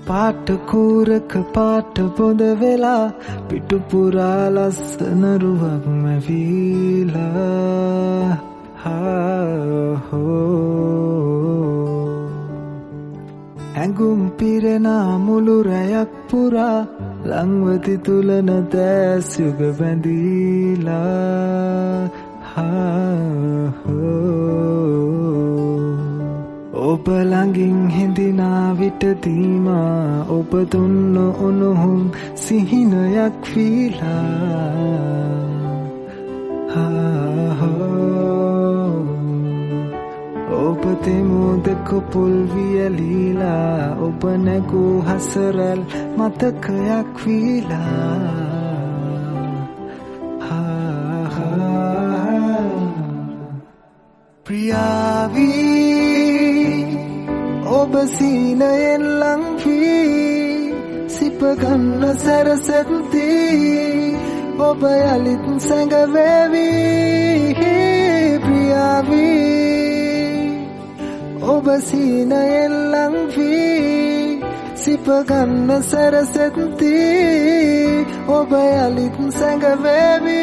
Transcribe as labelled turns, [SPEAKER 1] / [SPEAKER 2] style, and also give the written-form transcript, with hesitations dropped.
[SPEAKER 1] පාට කූරක පාට බොඳ වෙලා පිටු පුරා ලස්සන රුවක් මැවිලා ඇඟුම් පිරෙනා මුළු රැයක් පුරා ලංවති තුලන දැස් යුග බැඳීලා ඔබ ළඟින් හිඳිනා විටදීමා ඔබ දුන්න උණුහුම් සිහිනයක් වීලා ඔබ දෙමුදක පුල් වියලීලා ඔබ නැගූ හසරල් මතකයක් වීලා ප්‍රියාවී ඔබ සීනයෙන් ලං වී සිප ගන්න සැරසෙත්ති ඔබ යලිත් සැඟවේවි ප්‍රියාවී ඔබ සීනයෙන් ලං වී සිප ගන්න සැරසෙත්ති ඔබ යලිත් සැඟවේවි